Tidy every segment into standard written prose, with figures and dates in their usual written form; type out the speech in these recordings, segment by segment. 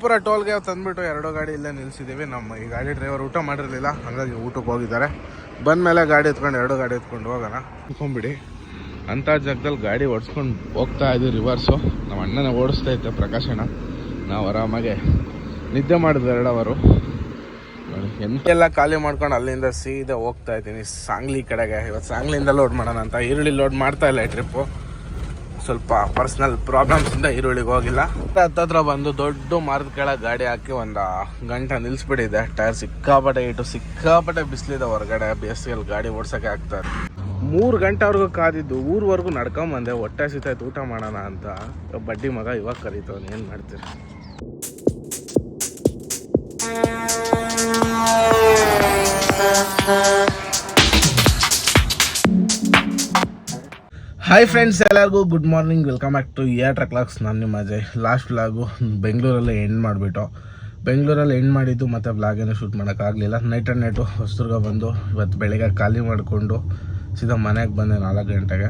ಪುರ ಟೋಲ್ಗೆ ತಂದ್ಬಿಟ್ಟು ಎರಡು ಗಾಡಿ ಇಲ್ಲೇ ನಿಲ್ಸಿದ್ದೀವಿ. ನಮ್ಮ ಈ ಗಾಡಿ ಡ್ರೈವರ್ ಊಟ ಮಾಡಿರಲಿಲ್ಲ, ಹಾಗಾಗಿ ಊಟಕ್ಕೆ ಹೋಗಿದ್ದಾರೆ. ಬಂದಮೇಲೆ ಗಾಡಿ ಎತ್ಕೊಂಡು ಎರಡು ಗಾಡಿ ಎತ್ಕೊಂಡು ಹೋಗೋಣ ಅಂದ್ಕೊಂಬಿಡಿ. ಅಂಥ ಜಾಗದಲ್ಲಿ ಗಾಡಿ ಓಡಿಸ್ಕೊಂಡು ಹೋಗ್ತಾ ಇದ್ದೀವಿ ರಿವರ್ಸು. ನಮ್ಮ ಅಣ್ಣನ ಓಡಿಸ್ತಾ ಇದ್ದೆ ಪ್ರಕಾಶಣ್ಣ. ನಾವು ಆರಾಮಾಗೆ ನಿದ್ದೆ ಮಾಡಿದ್ವಿ 2 ಅವರು. ಎಂತೆಲ್ಲ ಖಾಲಿ ಮಾಡ್ಕೊಂಡು ಅಲ್ಲಿಂದ ಸೀದಾ ಹೋಗ್ತಾ ಇದ್ದೀನಿ ಸಾಂಗ್ಲಿ ಕಡೆಗೆ. ಇವತ್ತು ಸಾಂಗ್ಲಿಯಿಂದ ಲೋಡ್ ಮಾಡೋಣ ಅಂತ. ಈರುಳ್ಳಿ ಲೋಡ್ ಮಾಡ್ತಾ ಇಲ್ಲ ಈ ಟ್ರಿಪ್ಪು. ಸ್ವಲ್ಪ ಪರ್ಸ್ನಲ್ ಪ್ರಾಬ್ಲಮ್ಸಿಂದ ಈರುಳ್ಳಿಗೆ ಹೋಗಿಲ್ಲ. ಹತ್ತತ್ರ ಬಂದು ದೊಡ್ಡ ಮರದ ಕೆಳಗೆ ಗಾಡಿ ಹಾಕಿ ಒಂದು ಗಂಟೆ ನಿಲ್ಲಿಸ್ಬಿಟ್ಟಿದೆ. ಟೈರ್ ಸಿಕ್ಕಾಪಟ್ಟೆ ಬಿಸಿಲಿದೆ ಹೊರಗಡೆ. ಬೇಸಿಗೆಯಲ್ಲಿ ಗಾಡಿ ಓಡ್ಸೋಕ್ಕೆ ಆಗ್ತಾರೆ. 3 ಗಂಟೆವರೆಗೂ ಕಾದಿದ್ದು ಊರ್ವರೆಗೂ ನಡ್ಕೊಂಬಂದೆ. ಹೊಟ್ಟೆ ಸಿಗ್ತಾಯ್ತು ಊಟ ಮಾಡೋಣ ಅಂತ. ಬಡ್ಡಿ ಮಗ ಇವಾಗ ಕರೀತವನು, ಏನು ಮಾಡ್ತೀರಿ. ಹಾಯ್ ಫ್ರೆಂಡ್ಸ್, ಎಲ್ಲರಿಗೂ good morning. Welcome back to truck vlogs. ನಾನು ನಿಮ್ಮ ಅಜಯ್. ಲಾಸ್ಟ್ ವ್ಲಾಗು ಬೆಂಗಳೂರಲ್ಲೇ ಎಂಡ್ ಮಾಡಿಬಿಟ್ಟು ಬೆಂಗಳೂರಲ್ಲಿ ಎಂಡ್ ಮಾಡಿದ್ದು ಮತ್ತು ವ್ಲಾಗೇನೂ ಶೂಟ್ ಮಾಡೋಕ್ಕಾಗಲಿಲ್ಲ. ನೈಟು ಹೊಸದುರ್ಗ ಬಂದು ಇವತ್ತು ಬೆಳಗ್ಗೆ ಖಾಲಿ ಮಾಡಿಕೊಂಡು ಸೀದಾ ಮನೆಗೆ ಬಂದೆ 4 ಗಂಟೆಗೆ.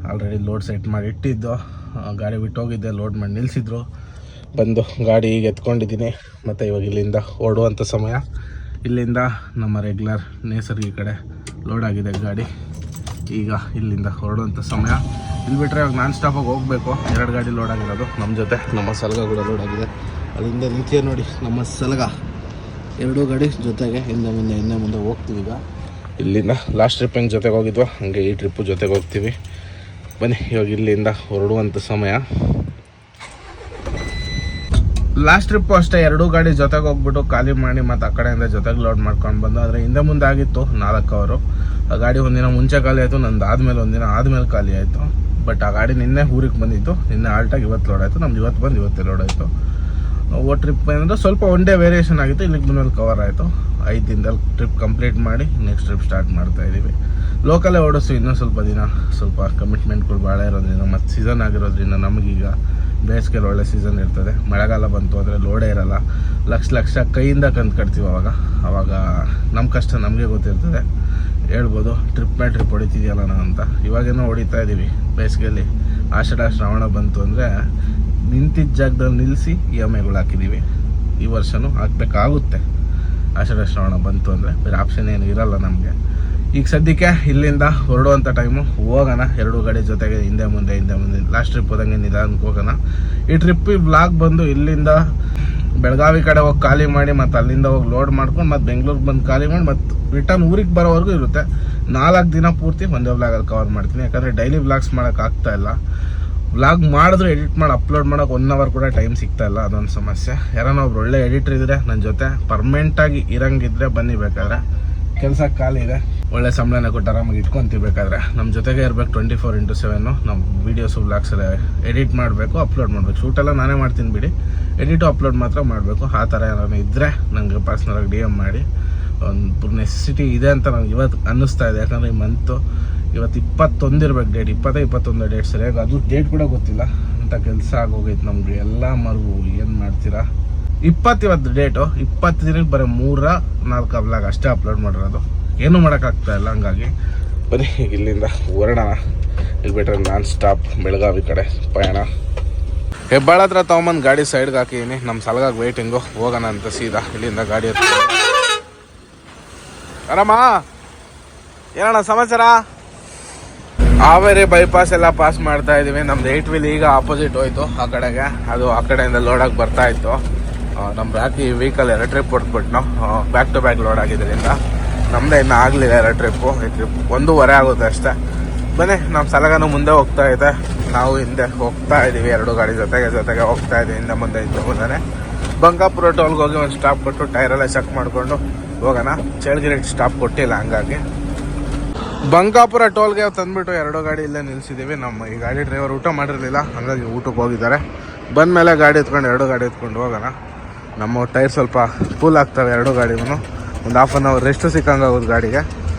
ಆಲ್ರೆಡಿ ಲೋಡ್ ಸೆಟ್ ಮಾಡಿ ಇಟ್ಟಿದ್ದು. ಗಾಡಿ ಬಿಟ್ಟು ಹೋಗಿದ್ದೆ, ಲೋಡ್ ಮಾಡಿ ನಿಲ್ಲಿಸಿದ್ರು. ಬಂದು ಗಾಡಿ ಈಗ ಎತ್ಕೊಂಡಿದ್ದೀನಿ. ಮತ್ತು ಇವಾಗ ಇಲ್ಲಿಂದ ಓಡುವಂಥ ಸಮಯ. ಇಲ್ಲಿಂದ ನಮ್ಮ ರೆಗ್ಯುಲರ್ ನೇಸರ್ಗಿ ಕಡೆ ಲೋಡ್ ಆಗಿದೆ ಗಾಡಿ. ಈಗ ಇಲ್ಲಿಂದ ಹೊರಡುವಂಥ ಸಮಯ. ಇಲ್ಲಿ ಬಿಟ್ಟರೆ ಇವಾಗ ನಾನ್ ಸ್ಟಾಪಾಗಿ ಹೋಗಬೇಕು. 2 ಗಾಡಿ ಲೋಡ್ ಆಗಿರೋದು ನಮ್ಮ ಜೊತೆ. ನಮ್ಮ ಸಲಗ ಕೂಡ ಲೋಡ್ ಆಗಿದೆ. ಅಲ್ಲಿಂದ ನಿಂತಿದೆ ನೋಡಿ ನಮ್ಮ ಸಲಗ. 2 ಗಾಡಿ ಜೊತೆಗೆ ಹಿಂದೆ ಮುಂದೆ ಹೋಗ್ತೀವಿ. ಈಗ ಇಲ್ಲಿಂದ ಲಾಸ್ಟ್ ಟ್ರಿಪ್ ಹೆಂಗೆ ಜೊತೆಗೆ ಹೋಗಿದ್ವೋ ಹಂಗೆ ಈ ಟ್ರಿಪ್ಪು ಜೊತೆಗೆ ಹೋಗ್ತೀವಿ. ಬನ್ನಿ ಇವಾಗ ಇಲ್ಲಿಂದ ಹೊರಡುವಂಥ ಸಮಯ. ಲಾಸ್ಟ್ ಟ್ರಿಪ್ಪು ಅಷ್ಟೇ 2 ಗಾಡಿ ಜೊತೆಗೆ ಹೋಗ್ಬಿಟ್ಟು ಖಾಲಿ ಮಾಡಿ ಮತ್ತು ಆ ಕಡೆಯಿಂದ ಜೊತೆಗೆ ಲೋಡ್ ಮಾಡ್ಕೊಂಡು ಬಂದು. ಆದರೆ ಹಿಂದೆ ಮುಂದೆ ಆಗಿತ್ತು 4 ಅವರು. ಆ ಗಾಡಿ ಒಂದಿನ ಮುಂಚೆ ಖಾಲಿ ಆಯಿತು, ನಂದು ಒಂದಿನ ಆದಮೇಲೆ ಖಾಲಿ ಆಯಿತು. ಬಟ್ ಆ ಗಾಡಿ ನಿನ್ನೆ ಊರಿಗೆ ಬಂದಿತ್ತು. ನಿನ್ನೆ ಆಲ್ಟಾಗಿ ಇವತ್ತು ಲೋಡ್ ಆಯಿತು. ನಮ್ದು ಇವತ್ತು ಬಂದು ಇವತ್ತೇ ಲೋಡ್ ಆಯಿತು. ಟ್ರಿಪ್ ಏನಂದ್ರೆ ಸ್ವಲ್ಪ ಒನ್ ಡೇ ವೇರಿಯೇಷನ್ ಆಗಿತ್ತು. ಇಲ್ಲಿಗೆ ಬಂದ್ಮೇಲೆ ಕವರ್ ಆಯಿತು. 5 ದಿನದಲ್ಲಿ ಟ್ರಿಪ್ ಕಂಪ್ಲೀಟ್ ಮಾಡಿ ನೆಕ್ಸ್ಟ್ ಟ್ರಿಪ್ ಸ್ಟಾರ್ಟ್ ಮಾಡ್ತಾಯಿದ್ದೀವಿ. ಲೋಕಲೇ ಓಡಿಸು ಇನ್ನೂ ಸ್ವಲ್ಪ ದಿನ. ಸ್ವಲ್ಪ ಕಮಿಟ್ಮೆಂಟ್ಗಳು ಭಾಳ ಇರೋದ್ರಿಂದ ಮತ್ತು ಸೀಸನ್ ಆಗಿರೋದ್ರಿಂದ ನಮಗೀಗ ಬೇಸಿಗೆಯಲ್ಲಿ ಒಳ್ಳೆ ಸೀಸನ್ ಇರ್ತದೆ. ಮಳೆಗಾಲ ಬಂತು ಅಂದರೆ ಲೋಡೇ ಇರೋಲ್ಲ. ಲಕ್ಷ ಕೈಯಿಂದ ಕಂದ್ಕಡ್ತೀವಿ. ಆವಾಗ ನಮ್ಮ ಕಷ್ಟ ನಮಗೆ ಗೊತ್ತಿರ್ತದೆ. ಹೇಳ್ಬೋದು ಟ್ರಿಪ್ ಮೇಲೆ ಟ್ರಿಪ್ ಹೊಡಿತಿದ್ಯಲ್ಲ ನಾವು ಅಂತ. ಇವಾಗೇನೋ ಹೊಡಿತಾ ಇದ್ದೀವಿ. ಬೇಸಿಗೆಯಲ್ಲಿ ಆಷಾಢ ಶ್ರಾವಣ ಬಂತು ಅಂದರೆ ನಿಂತಿದ್ದ ಜಾಗದಲ್ಲಿ ನಿಲ್ಲಿಸಿ EMIಗಳು ಹಾಕಿದ್ದೀವಿ. ಈ ವರ್ಷವೂ ಹಾಕಬೇಕಾಗುತ್ತೆ. ಆಷಾಢ ಶ್ರಾವಣ ಬಂತು ಅಂದರೆ ಬೇರೆ ಆಪ್ಷನ್ ಏನು ಇರೋಲ್ಲ ನಮಗೆ. ಈಗ ಸದ್ಯಕ್ಕೆ ಇಲ್ಲಿಂದ ಹೊರಡುವಂಥ ಟೈಮು ಹೋಗೋಣ. 2 ಗಾಡಿ ಜೊತೆಗೆ ಹಿಂದೆ ಮುಂದೆ ಲಾಸ್ಟ್ ಟ್ರಿಪ್ ಹೋದಂಗೆ ನಿಧಾನಕ್ಕೆ ಹೋಗೋಣ. ಈ ಟ್ರಿಪ್ ಬ್ಲಾಗ್ ಬಂದು ಇಲ್ಲಿಂದ ಬೆಳಗಾವಿ ಕಡೆ ಹೋಗಿ ಖಾಲಿ ಮಾಡಿ ಮತ್ತು ಅಲ್ಲಿಂದ ಹೋಗಿ ಲೋಡ್ ಮಾಡ್ಕೊಂಡು ಮತ್ತು ಬೆಂಗಳೂರಿಗೆ ಬಂದು ಖಾಲಿ ಮಾಡಿ ಮತ್ತು ರಿಟರ್ನ್ ಊರಿಗೆ ಬರೋವರೆಗೂ ಇರುತ್ತೆ. 4 ದಿನ ಪೂರ್ತಿ ಒಂದೇ ವ್ಲಾಗಲ್ಲಿ ಕವರ್ ಮಾಡ್ತೀನಿ. ಯಾಕಂದರೆ ಡೈಲಿ ವ್ಲಾಗ್ಸ್ ಮಾಡೋಕ್ಕಾಗ್ತಾಯಿಲ್ಲ. ವ್ಲಾಗ್ ಮಾಡಿದ್ರೆ ಎಡಿಟ್ ಮಾಡಿ ಅಪ್ಲೋಡ್ ಮಾಡೋಕೆ 1 ಅವರ್ ಕೂಡ ಟೈಮ್ ಸಿಗ್ತಾಯಿಲ್ಲ. ಅದೊಂದು ಸಮಸ್ಯೆ. ಯಾರನ್ನ ಒಬ್ರು ಒಳ್ಳೆ ಎಡಿಟ್ರ್ ಇದ್ದರೆ ನನ್ನ ಜೊತೆ ಪರ್ಮನೆಂಟಾಗಿ ಇರಂಗಿದ್ರೆ ಬನ್ನಿ. ಬೇಕಾದ್ರೆ ಕೆಲಸ ಖಾಲಿ ಇದೆ, ಒಳ್ಳೆ ಸಂಬಳನ ಕೊಟ್ಟು ಆರಾಮಾಗಿ ಇಟ್ಕೊತೀವಿ. ಬೇಕಾದ್ರೆ ನಮ್ಮ ಜೊತೆಗೆ ಇರಬೇಕು 24/7. ನಮ್ಮ ವೀಡಿಯೋಸು ವ್ಲಾಗ್ಸೆಲ್ಲ ಎಡಿಟ್ ಮಾಡಬೇಕು, ಅಪ್ಲೋಡ್ ಮಾಡಬೇಕು. ಶೂಟೆಲ್ಲ ನಾನೇ ಮಾಡ್ತೀನಿ ಬಿಡಿ, ಎಡಿಟು ಅಪ್ಲೋಡ್ ಮಾತ್ರ ಮಾಡಬೇಕು. ಆ ಥರ ಏನಾದ್ರು ಇದ್ದರೆ ನನಗೆ ಪರ್ಸ್ನಲಾಗಿ DM ಮಾಡಿ. ಒಂದು ನೆಸೆಸಿಟಿ ಇದೆ ಅಂತ ನನಗೆ ಇವತ್ತು ಅನ್ನಿಸ್ತಾ ಇದೆ. ಯಾಕಂದರೆ ಈ ಮಂತು ಇವತ್ತು 21 ಇರಬೇಕು ಡೇಟ್. 21 ಡೇಟ್ ಸರಿಯಾಗಿ ಅದು ಡೇಟ್ ಕೂಡ ಗೊತ್ತಿಲ್ಲ ಅಂತ ಕೆಲಸ ಆಗೋಗೈತೆ ನಮಗೆ ಎಲ್ಲ. ಮರುವು ಏನು ಮಾಡ್ತೀರಾ. 20 ಇವತ್ತು ಡೇಟು. 20 ದಿನಕ್ಕೆ ಬರೀ 3-4 ವ್ಲಾಗ್ ಅಷ್ಟೇ ಅಪ್ಲೋಡ್ ಮಾಡಿರೋದು. ಏನೂ ಮಾಡೋಕ್ಕಾಗ್ತಾಯಿಲ್ಲ. ಹಂಗಾಗಿ ಬರೀ ಇಲ್ಲಿಂದ ಹೊರಡೋಣ. ಇಲ್ಲಿ ಬಿಟ್ಟರೆ ನಾನ್ ಸ್ಟಾಪ್ ಬೆಳಗಾವಿ ಕಡೆ ಪಯಣ. ಹೆಬ್ಬಾಳ ಹತ್ರ ತೊಗೊಂಬಂದು ಗಾಡಿ ಸೈಡ್ಗೆ ಹಾಕಿದ್ದೀನಿ. ನಮ್ಮ ಸಲಗಾಗಿ ವೇಟಿಂಗು. ಹೋಗೋಣ ಅಂತ ಸೀದಾ ಇಲ್ಲಿಂದ ಗಾಡಿ ಆರಾಮ. ಏನಣ್ಣ ಸಮಾಚಾರ? ಹಾವೇರಿ ಬೈಪಾಸ್ ಎಲ್ಲ ಪಾಸ್ ಮಾಡ್ತಾ ಇದ್ದೀವಿ. ನಮ್ದು 8 ವೀಲ್ ಈಗ ಆಪೋಸಿಟ್ ಹೋಯ್ತು ಆ ಕಡೆಗೆ. ಅದು ಆ ಕಡೆಯಿಂದ ಲೋಡಾಗಿ ಬರ್ತಾ ಇತ್ತು. ನಮ್ಮ ಬಾಕಿ ವೆಹಿಕಲ್ 2 ಟ್ರಿಪ್ ಹೊಡ್ಬಿಟ್ಟು ಬ್ಯಾಕ್ ಟು ಬ್ಯಾಕ್ ಲೋಡ್ ಆಗಿದ್ದರಿಂದ ನಮ್ಮದೇ ಇನ್ನೂ ಆಗಲಿಲ್ಲ 2 ಟ್ರಿಪ್ಪು. ಈ ಟ್ರಿಪ್ 1:30 ಆಗುತ್ತೆ ಅಷ್ಟೇ. ಬನ್ನಿ, ನಮ್ಮ ಸಲಗನೂ ಮುಂದೆ ಹೋಗ್ತಾ ಇದೆ, ನಾವು ಹಿಂದೆ ಹೋಗ್ತಾ ಇದ್ದೀವಿ. 2 ಗಾಡಿ ಜೊತೆಗೆ ಹೋಗ್ತಾ ಇದ್ದೀವಿ. ಹಿಂದೆ ಮುಂದೆ ಬಂಕಾಪುರ ಟೋಲ್ಗೆ ಹೋಗಿ ಒಂದು ಸ್ಟಾಪ್ ಕೊಟ್ಟು ಟೈರೆಲ್ಲ ಚೆಕ್ ಮಾಡಿಕೊಂಡು ಹೋಗೋಣ. ಚೇಳಗಿರಿ ಸ್ಟಾಪ್ ಕೊಟ್ಟಿಲ್ಲ, ಹಂಗಾಗಿ ಬಂಕಾಪುರ ಟೋಲ್ಗೆ ತಂದ್ಬಿಟ್ಟು 2 ಗಾಡಿ ಇಲ್ಲೇ ನಿಲ್ಲಿಸಿದ್ದೀವಿ. ನಮ್ಮ ಈ ಗಾಡಿ ಡ್ರೈವರ್ ಊಟ ಮಾಡಿರಲಿಲ್ಲ, ಹಾಗಾಗಿ ಊಟಕ್ಕೆ ಹೋಗಿದ್ದಾರೆ. ಬಂದಮೇಲೆ ಗಾಡಿ ಎತ್ಕೊಂಡು 2 ಗಾಡಿ ಎತ್ಕೊಂಡು ಹೋಗೋಣ. ನಮ್ಮ ಟೈರ್ ಸ್ವಲ್ಪ ಫುಲ್ ಆಗ್ತವೆ 2 ಗಾಡಿಗೂ. ಒಂದು ಹಾಫ್ ಆನ್ ಅವರ್ ರೆಸ್ಟು ಸಿಕ್ಕಂಗಾಗೋದು ಗಾಡಿಗೆ.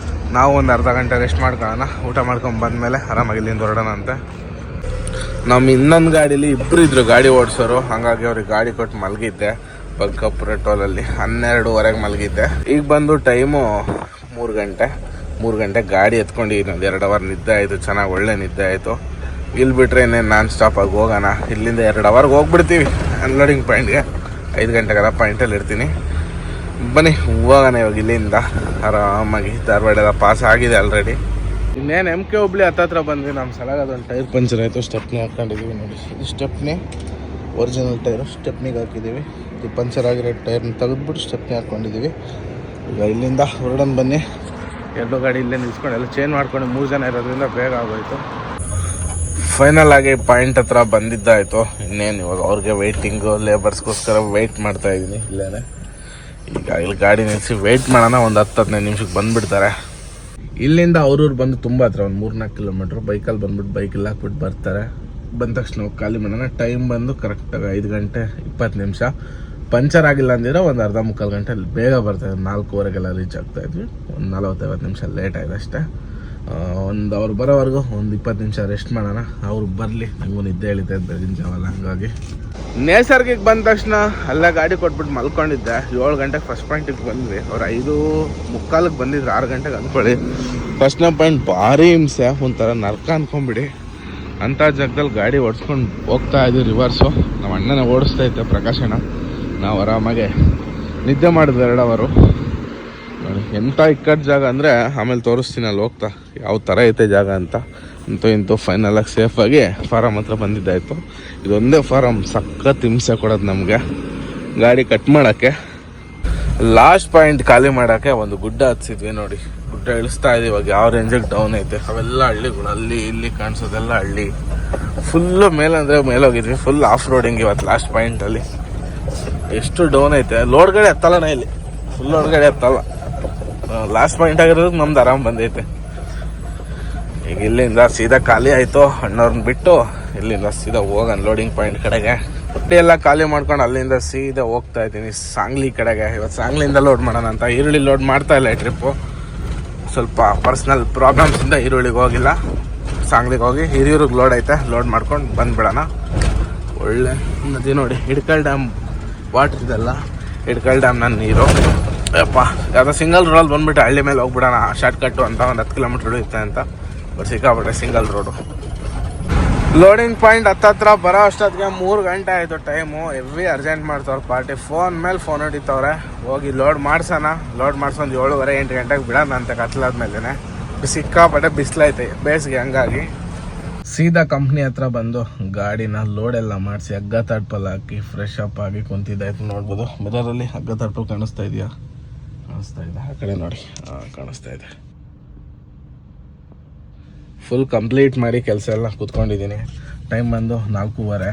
ನಾವು ಒಂದು ಅರ್ಧ ಗಂಟೆ ರೆಸ್ಟ್ ಮಾಡ್ಕೊಳ್ಳೋಣ. ಊಟ ಮಾಡ್ಕೊಂಡು ಬಂದಮೇಲೆ ಆರಾಮಾಗಿ ಇಲ್ಲಿಂದ ಹೊರಡೋಣ ಅಂತ. ನಮ್ಮ ಇನ್ನೊಂದು ಗಾಡೀಲಿ 2 ಇದ್ರು ಗಾಡಿ ಓಡಿಸೋರು. ಹಾಗಾಗಿ ಅವ್ರಿಗೆ ಗಾಡಿ ಕೊಟ್ಟು ಮಲಗಿದ್ದೆ ಬಂಕಾಪುರ ಟೋಲಲ್ಲಿ. 12:30 ಮಲಗಿದ್ದೆ. ಈಗ ಬಂದು ಟೈಮು 3 ಗಂಟೆ ಗಾಡಿ ಎತ್ಕೊಂಡು ಇನ್ನೊಂದು 2 ಅವರ್ ನಿದ್ದೆ ಆಯಿತು. ಚೆನ್ನಾಗಿ ಒಳ್ಳೆ ನಿದ್ದೆ ಆಯಿತು. ಇಲ್ಲಿ ಬಿಟ್ಟರೆ ಇನ್ನೇನು ನಾನ್ ಸ್ಟಾಪಾಗಿ ಹೋಗೋಣ. ಇಲ್ಲಿಂದ 2 ಅವರ್ಗೆ ಹೋಗ್ಬಿಡ್ತೀವಿ ಅನ್ಲೋಡಿಂಗ್ ಪಾಯಿಂಟ್ಗೆ. 5 ಗಂಟೆಗೆಲ್ಲ ಪಾಯಿಂಟಲ್ಲಿ ಇರ್ತೀನಿ. ಬನ್ನಿ ಹೋಗೋಣ ಇವಾಗ ಇಲ್ಲಿಂದ ಆರಾಮಾಗಿ. ಧಾರವಾಡ ಎಲ್ಲ ಪಾಸ್ ಆಗಿದೆ ಆಲ್ರೆಡಿ. ಇನ್ನೇನು MK ಹುಬ್ಳಿ ಹತ್ತತ್ರ ಬಂದ್ವಿ. ನಮ್ಮ ಸಲಾಗ ಅದೊಂದು ಟೈರ್ ಪಂಚರ್ ಆಯಿತು. ಸ್ಟೆಪ್ನಿ ಹಾಕ್ಕೊಂಡಿದ್ದೀವಿ ನೋಡಿ. ಇದು ಸ್ಟೆಪ್ನಿ ಒರಿಜಿನಲ್ ಟೈರು. ಸ್ಟೆಪ್ನಿಗೆ ಹಾಕಿದ್ದೀವಿ. ಇದು ಪಂಚರ್ ಆಗಿರೋ ಟೈರ್ನ ತೆಗೆದ್ಬಿಟ್ಟು ಸ್ಟೆಪ್ನಿ ಹಾಕ್ಕೊಂಡಿದ್ದೀವಿ. ಈಗ ಇಲ್ಲಿಂದ ಹೊರಡೋಣ ಬನ್ನಿ. 2 ಗಾಡಿ ಇಲ್ಲೇ ನಿಲ್ಸ್ಕೊಂಡು ಎಲ್ಲ ಚೇಂಜ್ ಮಾಡ್ಕೊಂಡು 3 ಜನ ಇರೋದ್ರಿಂದ ಬೇಗ ಆಗೋಯ್ತು. ಫೈನಲ್ ಆಗಿ ಪಾಯಿಂಟ್ ಹತ್ರ ಬಂದಿದ್ದಾಯಿತು. ಇನ್ನೇನು ಇವಾಗ ಅವ್ರಿಗೆ ವೆಯ್ಟಿಂಗು, ಲೇಬರ್ಸ್ಗೋಸ್ಕರ ವೆಯ್ಟ್ ಮಾಡ್ತಾ ಇದ್ದೀನಿ ಇಲ್ಲೇ. ಈಗ ಇಲ್ಲಿ ಗಾಡಿ ನಿಲ್ಲಿಸಿ ವೆಯ್ಟ್ ಮಾಡೋಣ. ಒಂದು 10-15 ನಿಮಿಷಕ್ಕೆ ಬಂದುಬಿಡ್ತಾರೆ. ಇಲ್ಲಿಂದ ಅವ್ರವ್ರು ಬಂದು ತುಂಬ ಹತ್ರ, ಒಂದು 3-4 ಕಿಲೋಮೀಟ್ರ್. ಬೈಕಲ್ಲಿ ಬಂದ್ಬಿಟ್ಟು ಬೈಕಲ್ಲಿ ಹಾಕ್ಬಿಟ್ಟು ಬರ್ತಾರೆ. ಬಂದ ತಕ್ಷಣ ಖಾಲಿ ಮಾಡೋಣ. ಟೈಮ್ ಬಂದು ಕರೆಕ್ಟಾಗಿ 5 ಗಂಟೆ 20 ನಿಮಿಷ. ಪಂಚರ್ ಆಗಿಲ್ಲ ಅಂದಿದ್ರೆ ಒಂದು ಅರ್ಧ ಮುಕ್ಕಾಲು ಗಂಟೆ ಬೇಗ ಬರ್ತಾಯಿದ್ವಿ. 4:15ಗೆಲ್ಲ ರೀಚ್ ಆಗ್ತಾಯಿದ್ವಿ. ಒಂದು 40-50 ನಿಮಿಷ ಲೇಟ್ ಆಗಿದೆ ಅಷ್ಟೇ. ಒಂದು ಅವ್ರು ಬರೋವರೆಗೂ ಒಂದು 20 ನಿಮಿಷ ರೆಸ್ಟ್ ಮಾಡೋಣ. ಅವ್ರು ಬರಲಿ, ನನಗೂ ನಿದ್ದೆ ಹೇಳಿದ್ದೆ ಬೆಳಗಿನ ಜಾವಲ್ಲ. ಹಂಗಾಗಿ ನೇಸರ್ಗಿಗೆ ಬಂದ ತಕ್ಷಣ ಅಲ್ಲೇ ಗಾಡಿ ಕೊಟ್ಬಿಟ್ಟು ಮಲ್ಕೊಂಡಿದ್ದೆ. 7 ಗಂಟೆಗೆ ಫಸ್ಟ್ ಪಾಯಿಂಟಿಗೆ ಬಂದ್ವಿ. ಅವ್ರು 5:45ಗೆ ಬಂದಿದ್ರು. 6 ಗಂಟೆಗೆ ಅಂದ್ಕೊಳ್ಳಿ. ಫಸ್ಟ್ನೇ ಪಾಯಿಂಟ್ ಭಾರಿ ಹಿಂಸೆ, ಒಂಥರ ನರ್ಕ ಅಂದ್ಕೊಂಬಿಡಿ. ಅಂಥ ಜಾಗದಲ್ಲಿ ಗಾಡಿ ಓಡಿಸ್ಕೊಂಡು ಹೋಗ್ತಾ ಇದ್ವಿ ರಿವರ್ಸು. ನಮ್ಮ ಅಣ್ಣನ ಓಡಿಸ್ತಾ ಇದ್ದೆ ಪ್ರಕಾಶಣ್ಣ. ನಾವು ಆರಾಮಾಗೆ ನಿದ್ದೆ ಮಾಡಿದ್ವಿ 2 ಅವರು. ನೋಡಿ ಎಂಥ ಇಕ್ಕಟ್ಟು ಜಾಗ ಅಂದರೆ ಆಮೇಲೆ ತೋರಿಸ್ತೀನಿ ಅಲ್ಲಿ ಹೋಗ್ತಾ ಯಾವ ಥರ ಐತೆ ಜಾಗ ಅಂತ. ಇಂತೂ ಫೈನಲಾಗಿ ಸೇಫಾಗಿ ಫಾರಮ್ ಹತ್ರ ಬಂದಿದ್ದಾಯಿತು. ಇದೊಂದೇ ಫಾರಮ್ ಸಖತ್ ಹಿಂಸೆ ಕೊಡೋದು ನಮಗೆ ಗಾಡಿ ಕಟ್ ಮಾಡೋಕ್ಕೆ. ಲಾಸ್ಟ್ ಪಾಯಿಂಟ್ ಖಾಲಿ ಮಾಡೋಕ್ಕೆ ಒಂದು ಗುಡ್ಡ ಹತ್ಸಿದ್ವಿ ನೋಡಿ. ಗುಡ್ಡ ಇಳಿಸ್ತಾ ಇದ್ದೀವಿ. ಇವಾಗ ಯಾವ ರೇಂಜಿಗೆ ಡೌನ್ ಐತೆ ಅವೆಲ್ಲ ಹಳ್ಳಿಗಳು. ಅಲ್ಲಿ ಇಲ್ಲಿ ಕಾಣಿಸೋದೆಲ್ಲ ಹಳ್ಳಿ. ಫುಲ್ಲು ಮೇಲಂದರೆ ಮೇಲೋಗಿದ್ವಿ. ಫುಲ್ ಆಫ್ ರೋಡಿಂಗ್ ಇವತ್ತು ಲಾಸ್ಟ್ ಪಾಯಿಂಟಲ್ಲಿ. ಎಷ್ಟು ಡೌನ್ ಐತೆ. ಲೋಡ್ ಗಾಡಿ ಹತ್ತಲ್ಲಣ್ಣ ಇಲ್ಲಿ. ಫುಲ್ ಲೋಡ್ ಗಾಡಿ ಹತ್ತಲ್ಲ. ಲಾಸ್ಟ್ ಪಾಯಿಂಟ್ ಆಗಿರೋದಕ್ಕೆ ನಮ್ದು ಆರಾಮ್ ಬಂದೈತೆ. ಈಗ ಇಲ್ಲಿಂದ ಸೀದಾ ಖಾಲಿ ಆಯಿತು. ಅಣ್ಣವ್ರನ್ನ ಬಿಟ್ಟು ಇಲ್ಲಿಂದ ಸೀದಾ ಹೋಗೋಣ ಲೋಡಿಂಗ್ ಪಾಯಿಂಟ್ ಕಡೆಗೆ. ಪುಟ್ಟಿ ಎಲ್ಲ ಖಾಲಿ ಮಾಡ್ಕೊಂಡು ಅಲ್ಲಿಂದ ಸೀದಾ ಹೋಗ್ತಾ ಇದ್ದೀನಿ ಸಾಂಗ್ಲಿ ಕಡೆಗೆ. ಇವತ್ತು ಸಾಂಗ್ಲಿಂದ ಲೋಡ್ ಮಾಡೋಣ ಅಂತ. ಈರುಳ್ಳಿ ಲೋಡ್ ಮಾಡ್ತಾ ಇಲ್ಲ ಈ ಟ್ರಿಪ್ಪು. ಸ್ವಲ್ಪ ಪರ್ಸ್ನಲ್ ಪ್ರಾಬ್ಲಮ್ಸಿಂದ ಈರುಳ್ಳಿಗೆ ಹೋಗಿಲ್ಲ. ಸಾಂಗ್ಲಿಗೆ ಹೋಗಿ ಹಿರಿಯೂರಿಗೆ ಲೋಡ್ ಐತೆ. ಲೋಡ್ ಮಾಡ್ಕೊಂಡು ಬಂದುಬಿಡೋಣ. ಒಳ್ಳೆ ನದಿ ನೋಡಿ. ಹಿಡ್ಕಲ್ ಡ್ಯಾಮ್ ವಾಟರ್ ಇದೆಲ್ಲ. ಹಿಡ್ಕಲ್ ಡ್ಯಾಮ್ ನನ್ನ ನೀರು. ಅಪ್ಪ ಯಾವುದೋ ಸಿಂಗಲ್ ರೋಡಲ್ಲಿ ಬಂದುಬಿಟ್ಟು ಹಳ್ಳಿ ಮೇಲೆ ಹೋಗ್ಬಿಡೋಣ ಶಾರ್ಟ್ ಕಟ್ಟು ಅಂತ. ಒಂದು 10 ಕಿಲೋಮೀಟ್ರ್ ಇರುತ್ತೆ ಅಂತ. ಬಟ್ ಸಿಕ್ಕಾಬಿಟ್ಟೆ ಸಿಂಗಲ್ ರೋಡು. ಲೋಡಿಂಗ್ ಪಾಯಿಂಟ್ ಹತ್ತತ್ರ ಬರೋ ಅಷ್ಟೊತ್ತಿಗೆ 3 ಗಂಟೆ ಆಯಿತು ಟೈಮು. ಹೆವಿ ಅರ್ಜೆಂಟ್ ಮಾಡ್ತವ್ರೆ ಪಾರ್ಟಿ. ಫೋನ್ ಮೇಲೆ ಫೋನ್ ಹೊಡಿತವ್ರೆ. ಹೋಗಿ ಲೋಡ್ ಮಾಡ್ಸೋಣ. ಲೋಡ್ ಮಾಡ್ಸೊಂದು 7:30-8 ಗಂಟೆಗೆ ಬಿಡೋಣ ಅಂತ ಕತ್ಲಾದ್ಮೇಲೆ. ಸಿಕ್ಕಾಪಟ್ಟೆ ಬಿಸಿಲೈತೆ ಬೇಸಿಗೆ. ಹಂಗಾಗಿ ಸೀದಾ ಕಂಪ್ನಿ ಹತ್ರ ಬಂದು ಗಾಡಿನ ಲೋಡೆಲ್ಲ ಮಾಡಿಸಿ ಹಗ್ಗ ತಡ್ಪಲ್ ಹಾಕಿ ಫ್ರೆಶ್ ಅಪ್ ಆಗಿ ಕುಂತಿದ್ದಾಯ್ತು. ನೋಡ್ಬೋದು ಮಿರರಲ್ಲಿ ಹಗ್ಗ ತಡ್ಪಲ್ ಕಾಣಿಸ್ತಾ ಇದೆಯಾ? ಕಾಣಿಸ್ತಾ ಇದೆ. ಆ ಕಡೆ ನೋಡಿ, ಕಾಣಿಸ್ತಾ ಇದೆ. ಫುಲ್ ಕಂಪ್ಲೀಟ್ ಮಾಡಿ ಕೆಲಸ ಎಲ್ಲ ಕೂತ್ಕೊಂಡಿದ್ದೀನಿ. ಟೈಮ್ ಬಂದು 4:15.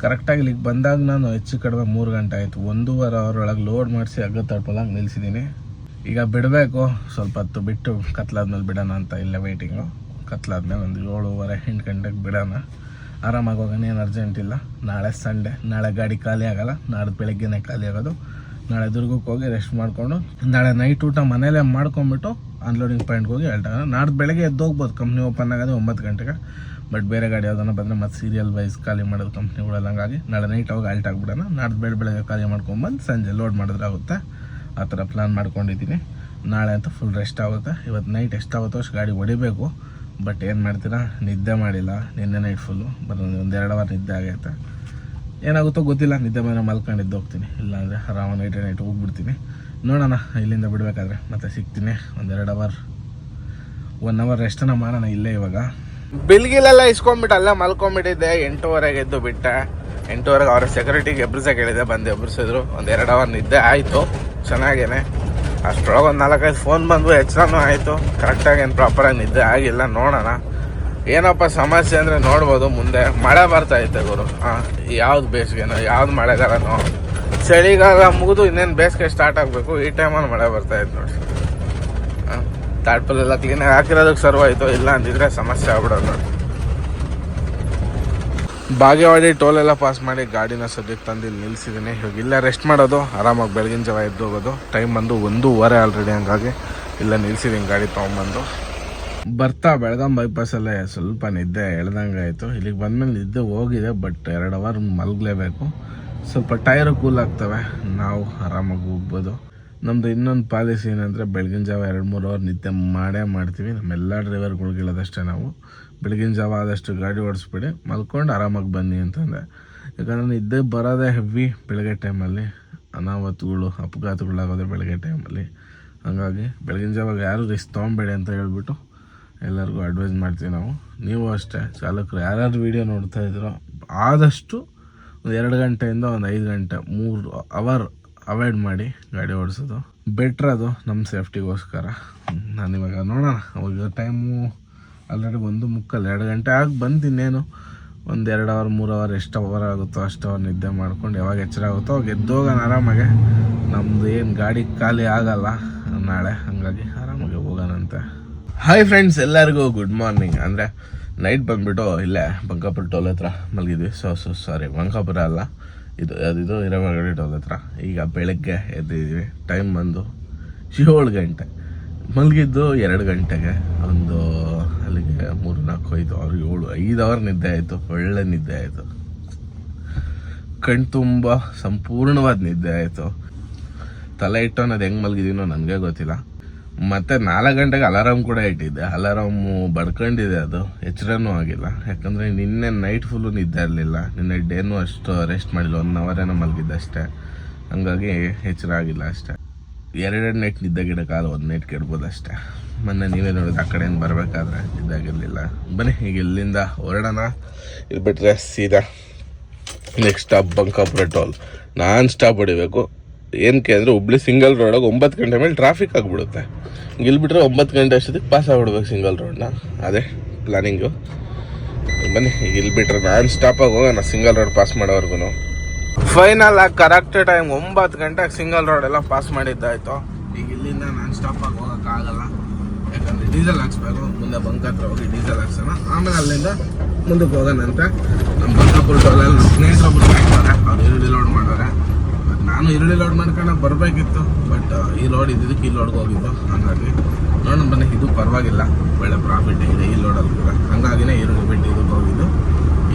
ಕರೆಕ್ಟಾಗಿ ಇಲ್ಲಿಗೆ ಬಂದಾಗ ನಾನು ಹೆಚ್ಚು ಕಡಿಮೆ 3 ಗಂಟೆ ಆಯಿತು. 1.5 ಅವರೊಳಗೆ ಲೋಡ್ ಮಾಡಿಸಿ ಹಗ್ಗ ತಡ್ಪಲಾಗಿ ನಿಲ್ಲಿಸಿದ್ದೀನಿ. ಈಗ ಬಿಡಬೇಕು. ಸ್ವಲ್ಪ ಹೊತ್ತು ಬಿಟ್ಟು ಕತ್ಲಾದ್ಮೇಲೆ ಬಿಡೋಣ ಅಂತ. ಇಲ್ಲೇ ವೆಯ್ಟಿಂಗು. ಕತ್ಲಾದ್ಮೇಲೆ ಒಂದು 7:30-8 ಗಂಟೆಗೆ ಬಿಡೋಣ. ಆರಾಮಾಗಿ ಹೋಗೋಣ. ಏನು ಅರ್ಜೆಂಟ್ ಇಲ್ಲ. ನಾಳೆ ಸಂಡೇ. ನಾಳೆ ಗಾಡಿ ಖಾಲಿ ಆಗೋಲ್ಲ. ನಾಳೆ ಬೆಳಗ್ಗೆನೇ ಖಾಲಿ ಆಗೋದು. ನಾಳೆ ದುರ್ಗಕ್ಕೆ ಹೋಗಿ ರೆಸ್ಟ್ ಮಾಡಿಕೊಂಡು ನಾಳೆ ನೈಟ್ ಊಟ ಮನೇಲೇ ಮಾಡ್ಕೊಂಬಿಟ್ಟು ಅನ್ಲೋಡಿಂಗ್ ಪಾಯಿಂಟ್ಗೆ ಹೋಗಿ ಹೇಳ್ತಾರೆ. ನಾಡ್ದು ಬೆಳಗ್ಗೆ ಎದ್ದು ಹೋಗ್ಬೋದು. ಕಂಪ್ನಿ ಓಪನ್ ಆಗೋದು 9 ಗಂಟೆಗೆ. ಬಟ್ ಬೇರೆ ಗಾಡಿ ಯಾವುದನ್ನ ಬಂದರೆ ಮತ್ತೆ ಸೀರಿಯಲ್ ವೈಸ್ ಖಾಲಿ ಮಾಡೋದು ಕಂಪ್ನಿಗಳೆಲ್ಲ. ಹಂಗಾಗಿ ನಾಳೆ ನೈಟ್ ಹೋಗಿ ಆಲ್ಟ್ ಆಗಿಬಿಡೋಣ. ನಾಡ್ದು ಬೆಳಗ್ಗೆ ಖಾಲಿ ಮಾಡ್ಕೊಂಬಂದು ಸಂಜೆ ಲೋಡ್ ಮಾಡಿದ್ರೆ ಆಗುತ್ತೆ. ಆ ಥರ ಪ್ಲ್ಯಾನ್ ಮಾಡ್ಕೊಂಡಿದ್ದೀನಿ. ನಾಳೆ ಅಂತೂ ಫುಲ್ ರೆಸ್ಟ್ ಆಗುತ್ತೆ. ಇವತ್ತು ನೈಟ್ ಎಷ್ಟಾಗುತ್ತೋ ಅಷ್ಟು ಗಾಡಿ ಹೊಡಿಬೇಕು. ಬಟ್ ಏನು ಮಾಡ್ತೀರಾ, ನಿದ್ದೆ ಮಾಡಿಲ್ಲ ನಿನ್ನೆ ನೈಟ್ ಫುಲ್ಲು. ಒಂದು 2 ಅವರ್ ನಿದ್ದೆ ಆಗೈತೆ. ಏನಾಗುತ್ತೋ ಗೊತ್ತಿಲ್ಲ. ನಿದ್ದೆ ಮೇಲೆ ಮಲ್ಕೊಂಡಿದ್ದು ಹೋಗ್ತೀನಿ. ಇಲ್ಲಾಂದರೆ ಆರಾಮ ನೈಟ್ ಹೋಗ್ಬಿಡ್ತೀನಿ. ನೋಡೋಣ ಇಲ್ಲಿಂದ ಬಿಡಬೇಕಾದ್ರೆ ಮತ್ತೆ ಸಿಗ್ತೀನಿ. ಒಂದು 2 ಅವರ್ 1 ಅವರ್ ರೆಸ್ಟನ್ನು ಮಾಡೋಣ ಇಲ್ಲೇ. ಇವಾಗ ಬಿಲ್ಗಿಲೆಲ್ಲ ಇಸ್ಕೊಂಡ್ಬಿಟ್ಟು ಅಲ್ಲೇ ಮಲ್ಕೊಂಡ್ಬಿಟ್ಟಿದ್ದೆ. 8:30ಗೆ ಎದ್ದು ಬಿಟ್ಟೆ. 8:30ಗೆ ಅವರ ಸೆಕ್ಯೂರಿಟಿಗೆ ಎಬ್ರಿಸಕ್ಕೆ ಹೇಳಿದೆ. ಬಂದು ಎಬ್ರಿಸಿದ್ರು. ಒಂದು 2 ಅವರ್ ನಿದ್ದೆ ಆಯಿತು ಚೆನ್ನಾಗೇನೆ. ಅಷ್ಟರೊಳಗೆ ಒಂದು 4-5 ಫೋನ್ ಬಂದು ಎಚ್ಚರನೂ ಆಯಿತು. ಕರೆಕ್ಟಾಗಿ ಏನು ಪ್ರಾಪರಾಗಿ ನಿದ್ದೆ ಆಗಿಲ್ಲ. ನೋಡೋಣ ಏನಪ್ಪ ಸಮಸ್ಯೆ ಅಂದರೆ ನೋಡ್ಬೋದು ಮುಂದೆ. ಮಳೆ ಬರ್ತಾಯಿತ್ತೆ ಗುರು. ಯಾವ್ದು ಬೇಸಿಗೆನೋ ಯಾವ್ದು ಮಳೆಗಾಲನೋ. ಚಳಿಗಾಲ ಮುಗಿದು ಇನ್ನೇನು ಬೇಸಿಗೆ ಸ್ಟಾರ್ಟ್ ಆಗಬೇಕು. ಈ ಟೈಮಲ್ಲಿ ಮಳೆ ಬರ್ತಾಯಿತ್ತು ನೋಡಿ. ತಾಟ್ಪಲ್ಲೆಲ್ಲ ಕ್ಲೀನಾಗಿ ಹಾಕಿರೋದಕ್ಕೆ ಸರ್ವ್ ಆಯಿತು. ಇಲ್ಲ ಅಂದಿದ್ರೆ ಸಮಸ್ಯೆ ಆಗ್ಬಿಡೋದು ನೋಡಿ. ಬಾಗೇವಾಡಿ ಟೋಲೆಲ್ಲ ಪಾಸ್ ಮಾಡಿ ಗಾಡಿನ ಸದ್ಯಕ್ಕೆ ತಂದು ಇಲ್ಲಿ ನಿಲ್ಲಿಸಿದ್ದೀನಿ. ಇವಾಗ ಇಲ್ಲೇ ರೆಸ್ಟ್ ಮಾಡೋದು. ಆರಾಮಾಗಿ ಬೆಳಗಿನ ಜಾವ ಎದ್ದು ಹೋಗೋದು. ಟೈಮ್ ಬಂದು 1:15 ಆಲ್ರೆಡಿ. ಹಂಗಾಗಿ ಇಲ್ಲ ನಿಲ್ಸಿದ್ದೀನಿ ಗಾಡಿ ತೊಗೊಂಬಂದು. ಬರ್ತಾ ಬೆಳಗಾಂ ಬೈಪಾಸಲ್ಲೇ ಸ್ವಲ್ಪ ನಿದ್ದೆ ಎಳ್ದಂಗೆ ಆಯಿತು. ಇಲ್ಲಿಗೆ ಬಂದಮೇಲೆ ನಿದ್ದೆ ಹೋಗಿದೆ. ಬಟ್ 2 ಅವರ್ ಮಲಗಲೇಬೇಕು. ಸ್ವಲ್ಪ ಟೈರು ಕೂಲ್ ಆಗ್ತವೆ. ನಾವು ಆರಾಮಾಗಿ ಹೋಗ್ಬೋದು. ನಮ್ಮದು ಇನ್ನೊಂದು ಪಾಲಿಸಿ ಏನಂದರೆ ಬೆಳಗಿನ ಜಾವ 2-3 ಅವರ್ ನಿದ್ದೆ ಮಾಡೇ ಮಾಡ್ತೀವಿ. ನಮ್ಮೆಲ್ಲ ಡ್ರೈವರ್ಗಳಿಗಿರೋದಷ್ಟೇ ನಾವು. ಬೆಳಗಿನ ಜಾವ ಆದಷ್ಟು ಗಾಡಿ ಓಡಿಸ್ಬಿಡಿ, ಮಲ್ಕೊಂಡು ಆರಾಮಾಗಿ ಬನ್ನಿ ಅಂತಂದರೆ. ಯಾಕಂದರೆ ನಿದ್ದೆ ಬರೋದೇ ಹೆವಿ ಬೆಳಗ್ಗೆ ಟೈಮಲ್ಲಿ, ಅನಾಹುತಗಳು ಅಪಘಾತಗಳಾಗೋದೇ ಬೆಳಗ್ಗೆ ಟೈಮಲ್ಲಿ. ಹಾಗಾಗಿ ಬೆಳಗಿನ ಜಾವಾಗ ಯಾರು ರಿಸ್ಕ್ ತೊಗೊಬೇಡಿ ಅಂತ ಹೇಳ್ಬಿಟ್ಟು ಎಲ್ಲರಿಗೂ ಅಡ್ವೈಸ್ ಮಾಡ್ತೀವಿ ನಾವು. ನೀವು ಅಷ್ಟೇ ಚಾಲಕರು ಯಾರ್ಯಾರು ವೀಡಿಯೋ ನೋಡ್ತಾ ಇದ್ದೀರೋ ಆದಷ್ಟು ಒಂದು 2 ಗಂಟೆಯಿಂದ ಒಂದು 5 ಗಂಟೆ 3 ಅವರ್ ಅವಾಯ್ಡ್ ಮಾಡಿ ಗಾಡಿ ಓಡಿಸೋದು ಬೆಟ್ರ್. ಅದು ನಮ್ಮ ಸೇಫ್ಟಿಗೋಸ್ಕರ. ನಾನಿವಾಗ ನೋಡೋಣ, ಅವಾಗ ಟೈಮು ಆಲ್ರೆಡಿ 1:45 2 ಗಂಟೆ ಆಗಿ ಬಂದು ಇನ್ನೇನು ಒಂದು 2 ಅವರ್ 3 ಅವರ್ ಎಷ್ಟು ಅವರ್ ಆಗುತ್ತೋ ಅಷ್ಟು ಅವರ್ ನಿದ್ದೆ ಮಾಡ್ಕೊಂಡು ಯಾವಾಗ ಎಚ್ಚರ ಆಗುತ್ತೋ ಅವಾಗ ಎದ್ದೋಗೋಣ ಆರಾಮಾಗೆ. ನಮ್ಮದು ಏನು ಗಾಡಿ ಖಾಲಿ ಆಗಲ್ಲ ನಾಳೆ, ಹಾಗಾಗಿ ಆರಾಮಾಗಿ ಹೋಗೋಣಂತೆ. ಹಾಯ್ ಫ್ರೆಂಡ್ಸ್, ಎಲ್ಲರಿಗೂ ಗುಡ್ ಮಾರ್ನಿಂಗ್. ಅಂದರೆ ನೈಟ್ ಬಂದುಬಿಟ್ಟು ಇಲ್ಲೇ ಬಂಕಾಪುರ ಟೋಲ್ ಹತ್ರ ಮಲಗಿದ್ವಿ. ಸಾರಿ ಬಂಕಾಪುರ ಅಲ್ಲ, ಇದು ಹಿರೇಮಗಡಿ ಟೋಲ್ ಹತ್ರ. ಈಗ ಬೆಳಗ್ಗೆ ಎದ್ದಿದ್ವಿ. ಟೈಮ್ ಬಂದು 7 ಗಂಟೆ. ಮಲಗಿದ್ದು 2 ಗಂಟೆಗೆ. ಒಂದು ಅಲ್ಲಿಗೆ 3 4 5 6 7 5 ಅವರ್ ನಿದ್ದೆ ಆಯಿತು. ಒಳ್ಳೆ ನಿದ್ದೆ ಆಯಿತು. ಕಣ್ ತುಂಬ ಸಂಪೂರ್ಣವಾದ ನಿದ್ದೆ ಆಯಿತು. ತಲೆ ಇಟ್ಟು ಅನ್ನೋದು ಹೆಂಗೆ ಮಲಗಿದ್ದೀನೋ ನನಗೆ ಗೊತ್ತಿಲ್ಲ. ಮತ್ತು 4 ಗಂಟೆಗೆ ಅಲಾರಾಮ್ ಕೂಡ ಇಟ್ಟಿದ್ದೆ. ಅಲಾರಾಮು ಬಡ್ಕೊಂಡಿದೆ, ಅದು ಎಚ್ಚರನೂ ಆಗಿಲ್ಲ. ಯಾಕಂದರೆ ನಿನ್ನೆ ನೈಟ್ ಫುಲ್ಲು ನಿದ್ದೆ ಇರಲಿಲ್ಲ. ನಿನ್ನೆ ಡೇನೂ ಅಷ್ಟು ರೆಸ್ಟ್ ಮಾಡಿಲ್ಲ, 1 ಅವರೇನೋ ಮಲಗಿದ್ದೆ ಅಷ್ಟೇ. ಹಂಗಾಗಿ ಎಚ್ಚರ ಆಗಿಲ್ಲ ಅಷ್ಟೇ. 2 ನೈಟ್ ನಿದ್ದೆ ಗಿಡಕ್ಕಾಲ 1 ನೈಟ್ ಕೆಡ್ಬೋದು ಅಷ್ಟೇ. ಮೊನ್ನೆ ನೀವೇ ನೋಡಿದ ಆ ಕಡೆಯಿಂದ ಬರಬೇಕಾದ್ರೆ ನಿದ್ದಾಗಿರಲಿಲ್ಲ. ಬನ್ನಿ ಈಗ ಇಲ್ಲಿಂದ ಹೊರಡೋಣ. ಇಲ್ಲಿ ಬಿಟ್ಟರೆ ಸೀದಾ next stop Bankapura toll. Non stop ಹೊಡಿಬೇಕು. ಏನಕ್ಕೆ ಅಂದರೆ ಹುಬ್ಳಿ ಸಿಂಗಲ್ ರೋಡಾಗ 9 ಗಂಟೆ ಮೇಲೆ ಟ್ರಾಫಿಕ್ ಆಗಿಬಿಡುತ್ತೆ. ಇಲ್ಲಿ ಬಿಟ್ಟರೆ 9 ಗಂಟೆ ಅಷ್ಟೊತ್ತಿಗೆ ಪಾಸ್ ಆಗಿಬಿಡ್ಬೇಕು ಸಿಂಗಲ್ ರೋಡ್ನ. ಅದೇ ಪ್ಲಾನಿಂಗು. ಬನ್ನಿ ಈಗ ಇಲ್ಲಿ ಬಿಟ್ಟರೆ ನಾನ್ ಸ್ಟಾಪಾಗಿ ಹೋಗೋಣ ಸಿಂಗಲ್ ರೋಡ್ ಪಾಸ್ ಮಾಡೋವರೆಗೂ. ಫೈನಲ್ ಆಗಿ ಕರೆಕ್ಟ್ ಟೈಮ್ 9 ಗಂಟೆಗೆ ಸಿಂಗಲ್ ರೋಡ್ ಎಲ್ಲ ಪಾಸ್ ಮಾಡಿದ್ದಾಯಿತು. ಈಗ ಇಲ್ಲಿಂದ ನಾನ್ ಸ್ಟಾಪಾಗಿ ಹೋಗೋಕ್ಕಾಗಲ್ಲ, ಯಾಕಂದರೆ ಡೀಸೆಲ್ ಹಾಕ್ಸ್ಬೇಕು. ಮುಂದೆ ಬಂಕ್ ಹತ್ರ ಹೋಗಿ ಡೀಸೆಲ್ ಹಾಕ್ಸೋಣ, ಆಮೇಲೆ ಅಲ್ಲಿಂದ ಮುಂದಕ್ಕೆ ಹೋಗೋಣ ಅಂತ. ನಮ್ಮ ಬಂಕಾಪುರ ಟೋಲಲ್ಲಿ ನಮ್ಮ ಸ್ನೇಹಿತರೊಬ್ಬರು ಮಾಡ್ತಾರೆ, ಅವ್ರು ಈರುಳ್ಳಿ ಲೋಡ್ ಮಾಡೋರೆ. ನಾನು ಈರುಳ್ಳಿ ಲೋಡ್ ಮಾಡ್ಕೊಂಡು ಬರಬೇಕಿತ್ತು, ಬಟ್ ಈ ಲೋಡ್ ಇದ್ದಿದ್ದಕ್ಕೆ ಈ ಲೋಡ್ಗೆ ಹೋಗಿದ್ದು. ಹಾಗಾಗಿ ನೋಡೋಣ ಬನ್ನಿ. ಇದು ಪರವಾಗಿಲ್ಲ, ಒಳ್ಳೆ ಪ್ರಾಫಿಟ್ ಇದೆ ಈ ಲೋಡಲ್ಲಿ ಕೂಡ. ಹಾಗಾಗಿನೇ ಈರುಳ್ಳಿ ಬಿಟ್ಟು ಇದಕ್ಕೆ ಹೋಗಿದ್ದು.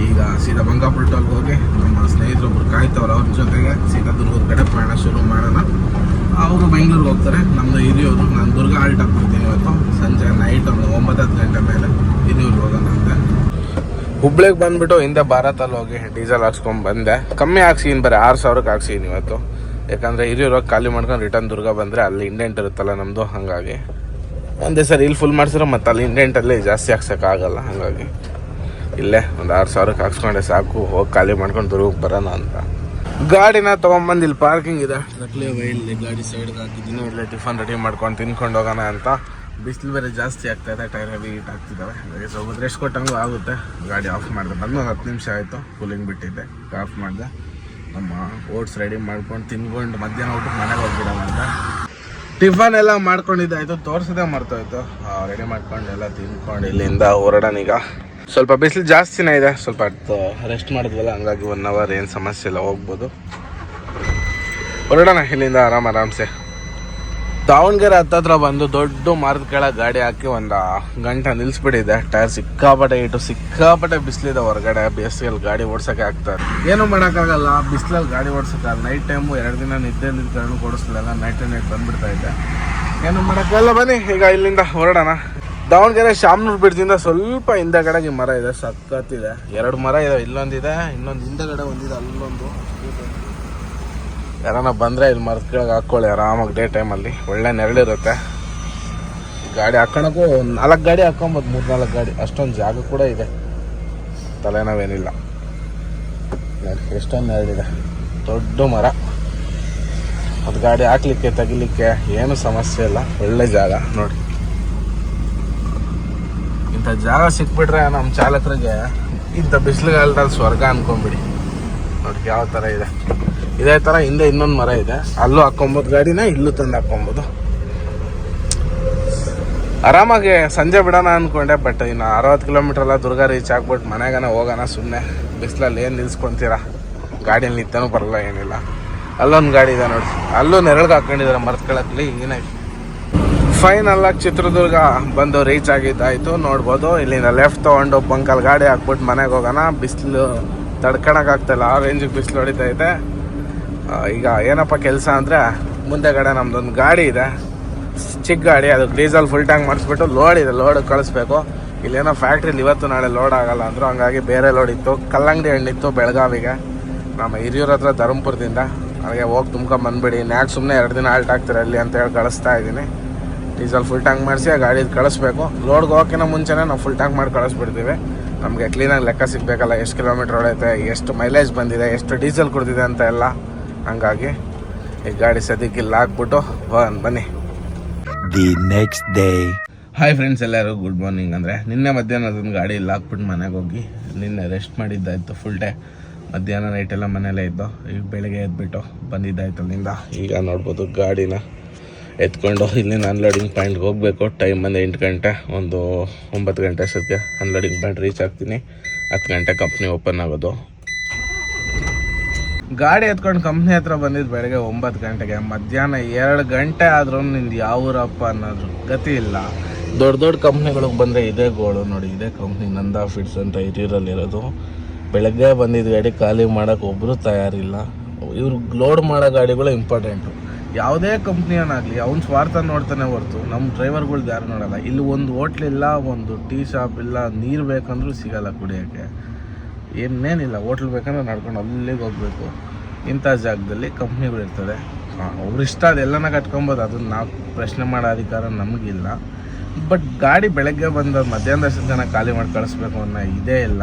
ಈಗ ಸೀದಾ ಬಂಕಾಪುರ ಟೋಲ್ಗೆ ಹೋಗಿ ನಮ್ಮ ಸ್ನೇಹಿತರೊಬ್ಬರು ಕಾಯ್ತವ್ರು, ಅವ್ರ ಜೊತೆಗೆ ಸೀದಾ ದುರ್ಗದ ಕಡೆ ಪ್ರಯಾಣ ಶುರು ಮಾಡೋಣ. ಅವರು ಬೆಂಗಳೂರಿಗೆ ಹೋಗ್ತಾರೆ, ನಮ್ಮದು ಹಿರಿಯೂರು. ನಾನು ದುರ್ಗ ಆಲ್ಟ್ ಹಾಕ್ಬಿಡ್ತೀನಿ ಇವತ್ತು ಸಂಜೆ ನೈಟ್ ಒಂದು 9-10 ಗಂಟೆ ಮೇಲೆ ಹಿರಿಯೂರಿಗೆ ಹೋಗೋಣ ಅಂತ. ಹುಬ್ಳಿಗೆ ಬಂದುಬಿಟ್ಟು ಹಿಂದೆ ಭಾರತಲ್ಲಿ ಹೋಗಿ ಡೀಸೆಲ್ ಹಾಕ್ಸ್ಕೊಂಡು ಬಂದೆ. ಕಮ್ಮಿ ಹಾಕ್ಸಿದ್ದೀನಿ, ಬರೀ 6,000ಕ್ಕೆ ಹಾಕ್ಸಿದ್ದೀನಿ ಇವತ್ತು. ಯಾಕಂದರೆ ಹಿರಿಯೂರಿಗೆ ಖಾಲಿ ಮಾಡ್ಕೊಂಡು ರಿಟರ್ನ್ ದುರ್ಗ ಬಂದರೆ ಅಲ್ಲಿ ಇಂಡೆಂಟ್ ಇರುತ್ತಲ್ಲ ನಮ್ಮದು. ಹಾಗಾಗಿ ಒಂದೇ ಸರಿ ಇಲ್ಲಿ ಫುಲ್ ಮಾಡಿಸಿರೋ ಮತ್ತು ಅಲ್ಲಿ ಇಂಡೆಂಟಲ್ಲಿ ಜಾಸ್ತಿ ಹಾಕ್ಸೋಕ್ಕಾಗಲ್ಲ. ಹಾಗಾಗಿ ಇಲ್ಲೇ ಒಂದು 6,000ಕ್ಕೆ ಹಾಕ್ಸ್ಕೊಂಡೆ ಸಾಕು, ಹೋಗಿ ಖಾಲಿ ಮಾಡ್ಕೊಂಡು ದುರ್ಗಕ್ಕೆ ಬರೋಣ ಅಂತ. ಗಾಡಿನ ತೊಗೊಂಬಂದು ಇಲ್ಲಿ ಪಾರ್ಕಿಂಗ್ ಇದೆ, ನಕ್ಲಿ ಇಲ್ಲಿ ಗಾಡಿ ಸೈಡ್ಗೆ ಹಾಕಿದ್ದೀನಿ. ಇಲ್ಲೇ ಟಿಫನ್ ರೆಡಿ ಮಾಡ್ಕೊಂಡು ತಿನ್ಕೊಂಡು ಹೋಗೋಣ ಅಂತ. ಬಿಸಿಲು ಬೇರೆ ಜಾಸ್ತಿ ಆಗ್ತಾಯಿದೆ, ಟೈರ್ ಹೆವಿ ಹೀಟ್ ಆಗ್ತಿದ್ದಾವೆ. ಹಾಗೆ ಸ್ವಲ್ಪ ರೆಸ್ಟ್ ಕೊಟ್ಟಂಗೂ ಆಗುತ್ತೆ. ಗಾಡಿ ಆಫ್ ಮಾಡಿದೆ, ಬಂದು ಒಂದು 10 ನಿಮಿಷ ಆಯಿತು. ಕೂಲಿಂಗ್ ಬಿಟ್ಟಿದ್ದೆ, ಆಫ್ ಮಾಡಿದೆ. ನಮ್ಮ ಓಟ್ಸ್ ರೆಡಿ ಮಾಡ್ಕೊಂಡು ತಿನ್ಕೊಂಡು ಮಧ್ಯಾಹ್ನ ಊಟಕ್ಕೆ ಮನೆಗೆ ಹೋಗ್ಬಿಡೋಣ ಅಂತ. ಟಿಫನ್ ಎಲ್ಲ ಮಾಡ್ಕೊಂಡಿದ್ದಾಯಿತು, ತೋರಿಸೋದೇ ಮರ್ತೋಯ್ತು. ರೆಡಿ ಮಾಡ್ಕೊಂಡು ಎಲ್ಲ ತಿನ್ಕೊಂಡು ಇಲ್ಲಿಂದ ಹೊರಡೋಣ. ಈಗ ಸ್ವಲ್ಪ ಬಿಸಿಲು ಜಾಸ್ತಿನೇ ಇದೆ, ಸ್ವಲ್ಪ ರೆಸ್ಟ್ ಮಾಡಿದ್ವಲ್ಲ, ಹಂಗಾಗಿ 1 ಅವರ್ ಏನು ಸಮಸ್ಯೆ ಇಲ್ಲ, ಹೋಗ್ಬೋದು. ಹೊರಡೋಣ ಇಲ್ಲಿಂದ ಆರಾಮ್ಸೆ. ದಾವಣಗೆರೆ ಹತ್ತತ್ರ ಬಂದು ದೊಡ್ಡ ಮರದ ಕೆಳಗೆ ಗಾಡಿ ಹಾಕಿ 1 ಗಂಟೆ ನಿಲ್ಲಿಸ್ಬಿಟ್ಟಿದೆ. ಟೈರ್ ಸಿಕ್ಕಾಪಟ್ಟೆ ಬಿಸಿಲಿದೆ ಹೊರಗಡೆ. ಬೇಸಿಗೆಯಲ್ಲಿ ಗಾಡಿ ಓಡ್ಸೋಕ್ಕೆ ಆಗ್ತಾರೆ, ಏನೂ ಮಾಡೋಕ್ಕಾಗಲ್ಲ. ಬಿಸಿಲಲ್ಲಿ ಗಾಡಿ ಓಡಿಸೋಕ್ಕಾಗಲ್ಲ. ನೈಟ್ ಟೈಮು 2 ದಿನ ನಿದ್ದೆ ಕಾರಣ ಓಡಿಸ್ಲಿಲ್ಲ, ನೈಟ್ ಬಂದುಬಿಡ್ತಾ ಇದೆ. ಏನೂ ಮಾಡೋಕ್ಕಾಗಲ್ಲ. ಬನ್ನಿ ಈಗ ಇಲ್ಲಿಂದ ಹೊರಡೋಣ. ದಾವಣಗೆರೆ ಶಾಮನೂರು ಬ್ರಿಡ್ಜಿಂದ ಸ್ವಲ್ಪ ಹಿಂದೆಗಡೆಗೆ ಮರ ಇದೆ, ಸಖತ್ತಿದೆ. 2 ಮರ ಇದೆ, ಇಲ್ಲೊಂದಿದೆ, ಇನ್ನೊಂದು ಹಿಂದೆಗಡೆ ಒಂದಿದೆ, ಅಲ್ಲೊಂದು. ಯಾರನ್ನ ಬಂದರೆ ಇಲ್ಲಿ ಮರದ ಕೆಳಗೆ ಹಾಕ್ಕೊಳ್ಳಿ ಆರಾಮಾಗಿ. ಡೇ ಟೈಮಲ್ಲಿ ಒಳ್ಳೆ ನೆರಳಿರುತ್ತೆ. ಗಾಡಿ ಹಾಕ್ಕೊಳಕ್ಕೂ 4 ಗಾಡಿ ಹಾಕ್ಕೊಬೋದು, 3-4 ಗಾಡಿ, ಅಷ್ಟೊಂದು ಜಾಗ ಕೂಡ ಇದೆ. ತಲೆನೋವೇನಿಲ್ಲ. ಎಷ್ಟೊಂದು ನೆರಳಿದೆ, ದೊಡ್ಡ ಮರ. ಅದು ಗಾಡಿ ಹಾಕ್ಲಿಕ್ಕೆ ತೆಗಿಲಿಕ್ಕೆ ಏನು ಸಮಸ್ಯೆ ಇಲ್ಲ, ಒಳ್ಳೆ ಜಾಗ ನೋಡಿ. ಇಂಥ ಜಾಗ ಸಿಕ್ಬಿಟ್ರೆ ನಮ್ಮ ಚಾಲಕರಿಗೆ ಇಂಥ ಬಿಸಿಲುಗಾಲದಲ್ಲಿ ಸ್ವರ್ಗ ಅನ್ಕೊಂಬಿಡಿ. ನೋಡಿ ಯಾವ ಥರ ಇದೆ. ಇದೇ ಥರ ಹಿಂದೆ ಇನ್ನೊಂದು ಮರ ಇದೆ, ಅಲ್ಲೂ ಹಾಕ್ಕೊಬೋದು ಗಾಡಿನ, ಇಲ್ಲೂ ತಂದು ಹಾಕ್ಕೊಬೋದು. ಆರಾಮಾಗಿ ಸಂಜೆ ಬಿಡೋಣ ಅಂದ್ಕೊಂಡೆ, ಬಟ್ ಇನ್ನು 60 ಕಿಲೋಮೀಟ್ರ್ ಎಲ್ಲ ದುರ್ಗ ರೀಚ್ ಆಗ್ಬಿಟ್ಟು ಮನೆಗನ ಹೋಗೋಣ. ಸುಮ್ಮನೆ ಬಿಸಿಲಲ್ಲಿ ಏನು ನಿಲ್ಸ್ಕೊತೀರಾ, ಗಾಡಿಯಲ್ಲಿ ನಿಂತನೂ ಬರಲ್ಲ, ಏನಿಲ್ಲ. ಅಲ್ಲೊಂದು ಗಾಡಿ ಇದೆ ನೋಡಿ, ಅಲ್ಲೂ ನೆರಳಿಗೆ ಹಾಕ್ಕೊಂಡಿದ್ದಾರೆ ಮರದ ಕೆಳಗಲ್ಲಿ. ಏನಾಯ್ತು ಫೈನಲ್ ಆಗಿ ಚಿತ್ರದುರ್ಗ ಬಂದು ರೀಚ್ ಆಗಿದ್ದಾಯಿತು. ನೋಡ್ಬೋದು ಇಲ್ಲಿಂದ ಲೆಫ್ಟ್ ತೊಗೊಂಡು ಬಂಕಲ್ಲಿ ಗಾಡಿ ಹಾಕ್ಬಿಟ್ಟು ಮನೆಗೆ ಹೋಗೋಣ. ಬಿಸಿಲು ತಡ್ಕೊಳಕ್ಕಾಗ್ತಾಯಿಲ್ಲ, ಆ ರೇಂಜಿಗೆ ಬಿಸಿಲು ಹೊಡಿತೈತೆ. ಈಗ ಏನಪ್ಪ ಕೆಲಸ ಅಂದರೆ, ಮುಂದೆಗಡೆ ನಮ್ಮದೊಂದು ಗಾಡಿ ಇದೆ, ಚಿಕ್ಕ ಗಾಡಿ. ಅದು ಡೀಸೆಲ್ ಫುಲ್ ಟ್ಯಾಂಕ್ ಮಾಡಿಸ್ಬಿಟ್ಟು ಲೋಡ್ ಇದೆ, ಲೋಡ್ ಕಳಿಸ್ಬೇಕು. ಇಲ್ಲೇನೋ ಫ್ಯಾಕ್ಟ್ರಿಲಿ ಇವತ್ತು ನಾಳೆ ಲೋಡ್ ಆಗಲ್ಲ ಅಂದರು, ಹಂಗಾಗಿ ಬೇರೆ ಲೋಡ್ ಇತ್ತು. ಕಲ್ಲಂಗಡಿ ಹಣ್ಣಿತ್ತು ಬೆಳಗಾವಿಗೆ, ನಮ್ಮ ಹಿರಿಯೂರ ಹತ್ರ ಧರ್ಮಪುರದಿಂದ. ಹಾಗೆ ಹೋಗಿ ತುಂಬ್ಕೊಂಬಂದ್ಬಿಡಿ. ಯಾಕೆ ಸುಮ್ಮನೆ 2 ದಿನ ಹಾಲ್ಟ್ ಆಗ್ತೀರ ಅಲ್ಲಿ ಅಂತ ಹೇಳಿ ಕಳಿಸ್ತಾ ಇದ್ದೀನಿ. ಡೀಸೆಲ್ ಫುಲ್ ಟ್ಯಾಂಕ್ ಮಾಡಿಸಿ ಆ ಗಾಡಿ ಕಳಿಸ್ಬೇಕು. ಲೋಡ್ಗೆ ಹೋಗೋಕ್ಕಿಂತ ಮುಂಚೆನೇ ನಾವು ಫುಲ್ ಟ್ಯಾಂಕ್ ಮಾಡಿ ಕಳಿಸ್ಬಿಡ್ತೀವಿ. ನಮಗೆ ಕ್ಲೀನಾಗಿ ಲೆಕ್ಕ ಸಿಗಬೇಕಲ್ಲ, ಎಷ್ಟು ಕಿಲೋಮೀಟ್ರ್ ಹೊಡೈತೆ, ಎಷ್ಟು ಮೈಲೇಜ್ ಬಂದಿದೆ, ಎಷ್ಟು ಡೀಸೆಲ್ ಕುಡ್ದಿದೆ ಅಂತ ಎಲ್ಲ. ಹಂಗಾಗಿ ಈ ಗಾಡಿ ಸದ್ಯಕ್ಕೆ ಇಲ್ಲಿ ಹಾಕ್ಬಿಟ್ಟು ಬನ್ನಿ. The next day. Hi friends, ಎಲ್ಲರೂ ಗುಡ್ ಮಾರ್ನಿಂಗ್. ಅಂದರೆ ನಿನ್ನೆ ಮಧ್ಯಾಹ್ನ ಅದೊಂದು ಗಾಡಿ ಇಲ್ಲಿ ಹಾಕ್ಬಿಟ್ಟು ಮನೆಗೆ ಹೋಗಿ ನಿನ್ನೆ ರೆಸ್ಟ್ ಮಾಡಿದ್ದಾಯಿತು ಫುಲ್ ಡೇ. ಮಧ್ಯಾಹ್ನ ನೈಟೆಲ್ಲ ಮನೆಯಲ್ಲೇ ಇದ್ದು ಈಗ ಬೆಳಗ್ಗೆ ಎದ್ಬಿಟ್ಟು ಬಂದಿದ್ದಾಯ್ತು ಅಲ್ಲಿಂದ. ಈಗ ನೋಡ್ಬೋದು ಗಾಡಿನ ಎತ್ಕೊಂಡು ಇಲ್ಲಿಂದ ಅನ್ಲೋಡಿಂಗ್ ಪಾಯಿಂಟ್ಗೆ ಹೋಗಬೇಕು. ಟೈಮ್ ಬಂದು 8 ಗಂಟೆ, ಒಂದು 9 ಗಂಟೆ ಅಷ್ಟೊತ್ತಿಗೆ ಅನ್ಲೋಡಿಂಗ್ ಪಾಯಿಂಟ್ ರೀಚ್ ಆಗ್ತೀನಿ. 10 ಗಂಟೆ ಕಂಪ್ನಿ ಓಪನ್ ಆಗೋದು. ಗಾಡಿ ಎತ್ಕೊಂಡು ಕಂಪ್ನಿ ಹತ್ರ ಬಂದಿದ್ದು ಬೆಳಗ್ಗೆ 9 ಗಂಟೆಗೆ. ಮಧ್ಯಾಹ್ನ 2 ಗಂಟೆ ಆದ್ರೂ ನಿಂದು ಯಾವೂರಪ್ಪ ಅನ್ನೋದು ಗತಿ ಇಲ್ಲ. ದೊಡ್ಡ ದೊಡ್ಡ ಕಂಪ್ನಿಗಳಿಗೆ ಬಂದರೆ ಇದೇ ಗೋಳು ನೋಡಿ. ಇದೇ ಕಂಪ್ನಿ ನಂದಾ ಫಿಟ್ಸ್ ಅಂತ ಹಿರಿಯೂರಲ್ಲಿರೋದು. ಬೆಳಗ್ಗೆ ಬಂದಿದ್ದು ಗಾಡಿ ಖಾಲಿ ಮಾಡೋಕ್ಕೆ ಒಬ್ಬರು ತಯಾರಿಲ್ಲ. ಇವ್ರು ಲೋಡ್ ಮಾಡೋ ಗಾಡಿಗಳು ಇಂಪಾರ್ಟೆಂಟು. ಯಾವುದೇ ಕಂಪ್ನಿಯನ್ನಾಗಲಿ ಅವ್ನ ಸ್ವಾರ್ಥ ನೋಡ್ತಾನೆ ಹೊರತು ನಮ್ಮ ಡ್ರೈವರ್ಗಳ್ದು ಯಾರು ನೋಡೋಲ್ಲ. ಇಲ್ಲಿ ಒಂದು ಹೋಟ್ಲಿಲ್ಲ, ಒಂದು ಟೀ ಶಾಪ್ ಇಲ್ಲ, ನೀರು ಬೇಕಂದ್ರೂ ಸಿಗೋಲ್ಲ ಕುಡಿಯೋಕ್ಕೆ. ಏನೇನಿಲ್ಲ, ಹೋಟ್ಲ್ ಬೇಕಂದ್ರೆ ನಡ್ಕೊಂಡು ಅಲ್ಲಿಗೆ ಹೋಗಬೇಕು. ಇಂಥ ಜಾಗದಲ್ಲಿ ಕಂಪ್ನಿಗಳು ಇರ್ತದೆ. ಅವ್ರು ಇಷ್ಟ ಅದೆಲ್ಲನ ಕಟ್ಕೊಬೋದು, ಅದನ್ನು ನಾವು ಪ್ರಶ್ನೆ ಮಾಡೋ ಅಧಿಕಾರ ನಮಗಿಲ್ಲ. ಬಟ್ ಗಾಡಿ ಬೆಳಗ್ಗೆ ಬಂದ ಮಧ್ಯಾಹ್ನದಷ್ಟು ಜನ ಖಾಲಿ ಮಾಡಿ ಕಳಿಸ್ಬೇಕು ಅನ್ನೋ ಇದೇ ಇಲ್ಲ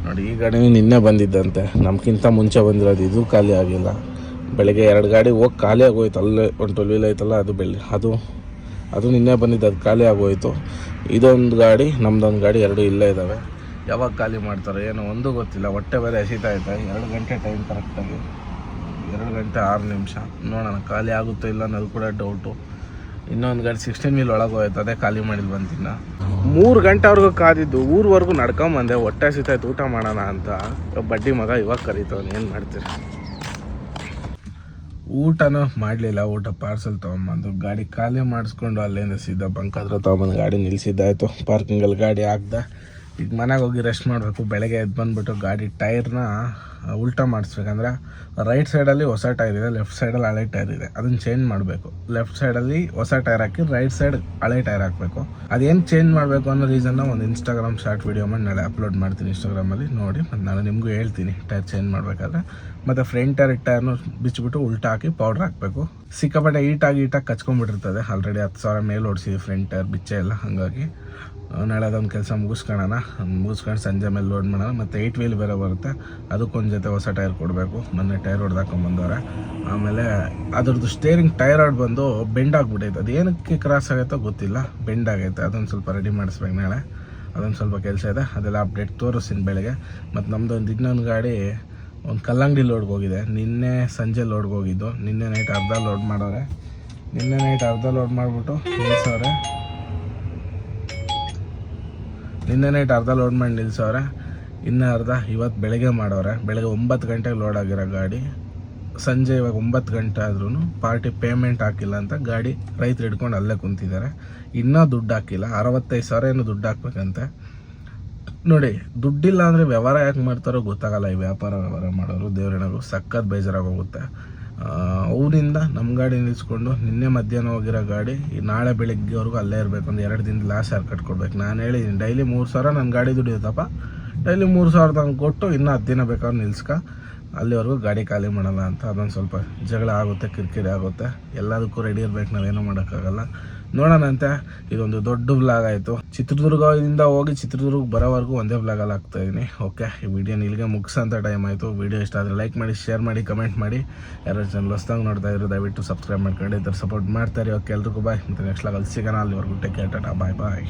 ನೋಡಿ. ಈ ಗಾಡಿ ನಿನ್ನೆ ಬಂದಿದ್ದಂತೆ, ನಮ್ಗಿಂತ ಮುಂಚೆ ಬಂದಿರೋದು, ಇದು ಖಾಲಿ ಆಗಿಲ್ಲ. ಬೆಳಗ್ಗೆ 2 ಗಾಡಿ ಹೋಗಿ ಖಾಲಿ ಆಗೋಯ್ತು. ಅಲ್ಲೇ ಒಂದು 12 ವೀಲ್ ಐತಲ್ಲ, ಅದು ನಿನ್ನೆ ಬಂದಿದ್ದು, ಅದು ಖಾಲಿ ಆಗೋಯ್ತು. ಇದೊಂದು ಗಾಡಿ, ನಮ್ಮದೊಂದು ಗಾಡಿ, 2 ಇಲ್ಲೇ ಇದ್ದಾವೆ. ಯಾವಾಗ ಖಾಲಿ ಮಾಡ್ತಾರೋ ಏನೋ ಒಂದು ಗೊತ್ತಿಲ್ಲ. ಹೊಟ್ಟೆ ಬೇರೆ ಹಸಿತಾ ಇದೆ. 2 ಗಂಟೆ ಟೈಮ್ ಕರೆಕ್ಟಾಗಿ, 2 ಗಂಟೆ 6 ನಿಮಿಷ. ನೋಡೋಣ ಖಾಲಿ ಆಗುತ್ತೋ ಇಲ್ಲ ಅನ್ನೋದು ಕೂಡ ಡೌಟು. ಇನ್ನೊಂದು ಗಾಡಿ 16 ಮೀಲ್ ಒಳಗೆ ಹೋಯ್ತು, ಅದೇ ಖಾಲಿ ಮಾಡಿಲ್ಲ ಬಂತಿನ್ನ. 3 ಗಂಟೆವರೆಗೂ ಕಾದಿದ್ದು, ಊರವರೆಗೂ ನಡ್ಕೊಂಬಂದೆ. ಹೊಟ್ಟೆ ಹಸಿತಾಯ್ತು, ಊಟ ಮಾಡೋಣ ಅಂತ. ಬಡ್ಡಿ ಮಗ ಇವಾಗ ಕರೀತವನು, ಏನು ಮಾಡ್ತೀರಿ. ಊಟನೂ ಮಾಡಲಿಲ್ಲ. ಊಟ ಪಾರ್ಸಲ್ ತೊಗೊಂಬಂದು ಗಾಡಿ ಖಾಲಿ ಮಾಡಿಸ್ಕೊಂಡು ಅಲ್ಲಿಂದ ಸೀದಾ ಬಂಕ್ ಹತ್ರ ತೊಗೊಂಬಂದು ಗಾಡಿ ನಿಲ್ಲಿಸಿದ್ದಾಯಿತು. ಪಾರ್ಕಿಂಗಲ್ಲಿ ಗಾಡಿ ಹಾಕ್ದೆ. ಈಗ ಮನೆಗೆ ಹೋಗಿ ರೆಸ್ಟ್ ಮಾಡಬೇಕು. ಬೆಳಗ್ಗೆ ಎದ್ದು ಬಂದುಬಿಟ್ಟು ಗಾಡಿ ಟೈರ್ನ ಉಲ್ಟಾ ಮಾಡಿಸ್ಬೇಕಂದ್ರೆ ರೈಟ್ ಸೈಡಲ್ಲಿ ಹೊಸ ಟೈರ್ ಇದೆ, ಲೆಫ್ಟ್ ಸೈಡಲ್ಲಿ ಹಳೆ ಟೈರ್ ಇದೆ. ಅದನ್ನು ಚೇಂಜ್ ಮಾಡಬೇಕು. ಲೆಫ್ಟ್ ಸೈಡಲ್ಲಿ ಹೊಸ ಟೈರ್ ಹಾಕಿ ರೈಟ್ ಸೈಡ್ ಹಳೆ ಟೈರ್ ಹಾಕಬೇಕು. ಅದೇನು ಚೇಂಜ್ ಮಾಡಬೇಕು ಅನ್ನೋ ರೀಸನ್ನ ಒಂದು ಇನ್ಸ್ಟಾಗ್ರಾಮ್ ಶಾರ್ಟ್ ವೀಡಿಯೋ ಮಾಡಿ ನಾಳೆ ಅಪ್ಲೋಡ್ ಮಾಡ್ತೀನಿ ಇನ್ಸ್ಟಾಗ್ರಾಮಲ್ಲಿ ನೋಡಿ. ಮತ್ತು ನಾನು ನಿಮಗೂ ಹೇಳ್ತೀನಿ ಟೈರ್ ಚೇಂಜ್ ಮಾಡಬೇಕಾದ್ರೆ. ಮತ್ತು ಫ್ರಂಟ್ ಟೈರ್ನ ಬಿಚ್ಚಿಬಿಟ್ಟು ಉಲ್ಟಾ ಹಾಕಿ ಪೌಡ್ರ್ ಹಾಕಬೇಕು. ಸಿಕ್ಕಾಪಟ್ಟೆ ಈಟಾಗಿ ಕಚ್ಕೊಂಡ್ಬಿಟ್ಟಿರ್ತದೆ. ಆಲ್ರೆಡಿ 10,000 ಮೇಲೆ ಓಡಿಸಿದ್ವಿ ಫ್ರಂಟ್ ಟೈರ್ ಬಿಚ್ಚೆ ಎಲ್ಲ. ಹಾಗಾಗಿ ನಾಳೆ ಅದೊಂದು ಕೆಲಸ ಮುಗಿಸ್ಕೊಂಡು ಸಂಜೆ ಮೇಲೆ ಲೋಡ್ ಮಾಡೋಣ. ಮತ್ತು 8 ವೀಲ್ ಬೇರೆ ಬರುತ್ತೆ, ಅದಕ್ಕೊಂದು ಜೊತೆ ಹೊಸ ಟೈರ್ ಕೊಡಬೇಕು. ಮೊನ್ನೆ ಟೈರ್ ಹೊಡೆದಾಕೊಂಡ್ಬಂದವ್ರೆ. ಆಮೇಲೆ ಅದ್ರದ್ದು ಸ್ಟೇರಿಂಗ್ ಟೈರ್ ಆಡ್ ಬಂದು ಬೆಂಡ್ ಆಗಿಬಿಟ್ಟೈತೆ. ಅದು ಏನಕ್ಕೆ ಕ್ರಾಸ್ ಆಗೈತೋ ಗೊತ್ತಿಲ್ಲ, ಬೆಂಡ್ ಆಗೈತೆ. ಅದೊಂದು ಸ್ವಲ್ಪ ರೆಡಿ ಮಾಡಿಸ್ಬೇಕು ನಾಳೆ. ಅದೊಂದು ಸ್ವಲ್ಪ ಕೆಲಸ ಇದೆ, ಅದೆಲ್ಲ ಅಪ್ಡೇಟ್ ತೋರಿಸ್ತೀನಿ ಬೆಳಗ್ಗೆ. ಮತ್ತು ನಮ್ಮದು ಇನ್ನೊಂದು ಗಾಡಿ ಒಂದು ಕಲ್ಲಂಗಡಿ ಲೋಡ್ಗೆ ಹೋಗಿದೆ. ನಿನ್ನೆ ಸಂಜೆ ಲೋಡ್ಗೆ ಹೋಗಿದ್ದು. ನಿನ್ನೆ ನೈಟ್ ಅರ್ಧ ಲೋಡ್ ಮಾಡೋರೆ. ಲೋಡ್ ಮಾಡಿಬಿಟ್ಟು ನಿಲ್ಸವ್ರೆ. ಲೋಡ್ ಮಾಡಿ ನಿಲ್ಸವ್ರೆ. ಇನ್ನೂ ಅರ್ಧ ಇವತ್ತು ಬೆಳಗ್ಗೆ ಮಾಡೋರೆ. ಬೆಳಗ್ಗೆ 9 ಗಂಟೆಗೆ ಲೋಡ್ ಆಗಿರೋ ಗಾಡಿ ಸಂಜೆ ಇವಾಗ 9 ಗಂಟೆ ಆದ್ರೂ ಪಾರ್ಟಿ ಪೇಮೆಂಟ್ ಹಾಕಿಲ್ಲ ಅಂತ ಗಾಡಿ ರೈತರು ಹಿಡ್ಕೊಂಡು ಅಲ್ಲೇ ಕುಂತಿದ್ದಾರೆ. ಇನ್ನೂ ದುಡ್ಡು ಹಾಕಿಲ್ಲ. 65,000 ಏನೋ ದುಡ್ಡು ಹಾಕ್ಬೇಕಂತೆ ನೋಡಿ. ದುಡ್ಡಿಲ್ಲ ಅಂದರೆ ವ್ಯವಹಾರ ಯಾಕೆ ಮಾಡ್ತಾರೋ ಗೊತ್ತಾಗಲ್ಲ. ಈ ವ್ಯಾಪಾರ ಮಾಡೋರು ದೇವ್ರೇನಾದ್ರು ಸಖತ್ ಬೇಜಾರಾಗೋಗುತ್ತೆ. ಅವರಿಂದ ನಮ್ಮ ಗಾಡಿ ನಿಲ್ಲಿಸ್ಕೊಂಡು ನಿನ್ನೆ ಮಧ್ಯಾಹ್ನ ಹೋಗಿರೋ ಗಾಡಿ ನಾಳೆ ಬೆಳಗ್ಗೆವರೆಗೂ ಅಲ್ಲೇ ಇರಬೇಕು. ಒಂದು 2 ದಿನದ ಲಾಸ್ ಯಾರು ಕಟ್ಕೊಡ್ಬೇಕು. ನಾನು ಹೇಳಿದ್ದೀನಿ ಡೈಲಿ 3,000 ನನ್ನ ಗಾಡಿ ದುಡಿಯುತ್ತಪ್ಪ. ಡೈಲಿ 3,000 ತಂಗೆ ಕೊಟ್ಟು ಇನ್ನೂ 10 ದಿನ ಬೇಕಾದ್ರೆ ನಿಲ್ಸ್ಕ, ಅಲ್ಲಿವರೆಗೂ ಗಾಡಿ ಖಾಲಿ ಮಾಡಲ್ಲ ಅಂತ. ಅದೊಂದು ಸ್ವಲ್ಪ ಜಗಳ ಆಗುತ್ತೆ, ಕಿರಿಕಿರಿ ಆಗುತ್ತೆ. ಎಲ್ಲದಕ್ಕೂ ರೆಡಿ ಇರಬೇಕು, ನಾವೇನೂ ಮಾಡೋಕ್ಕಾಗಲ್ಲ. ನೋಡೋಣಂತೆ. ಇದೊಂದು ದೊಡ್ಡ ವ್ಲಾಗ್ ಆಯಿತು. ಚಿತ್ರದುರ್ಗದಿಂದ ಹೋಗಿ ಚಿತ್ರದುರ್ಗ ಬರೋವರೆಗೂ ಒಂದೇ ವ್ಲಾಗಲ್ಲಿ ಹಾಕ್ತಾಯಿದ್ದೀನಿ. ಓಕೆ, ಈ ವಿಡಿಯೋನ ಇಲ್ಲಿಗೆ ಮುಗಿಸೋಂಥ ಟೈಮ್ ಆಯಿತು. ವಿಡಿಯೋ ಇಷ್ಟ ಆದರೆ ಲೈಕ್ ಮಾಡಿ, ಶೇರ್ ಮಾಡಿ, ಕಮೆಂಟ್ ಮಾಡಿ. ಯಾರು ಚಾನಲ್ ಹೊಸ್ದಾಗಿ ನೋಡ್ತಾ ಇದ್ರು ದಯವಿಟ್ಟು ಸಬ್ಸ್ಕ್ರೈಬ್ ಮಾಡ್ಕೊಂಡು ಈ ಥರ ಸಪೋರ್ಟ್ ಮಾಡ್ತಾರೆ. ಓಕೆ, ಎಲ್ರಿಗೂ ಬಾಯ್. ಮತ್ತು ನೆಕ್ಸ್ಟ್ ವ್ಲಾಗಲ್ಲಿ ಸಿಗೋಣ. ಅಲ್ಲಿವರೆಗೂ ಟೇಕ್ ಕೇರ್, ಟಾಟಾ, ಬಾಯ್ ಬಾಯ್.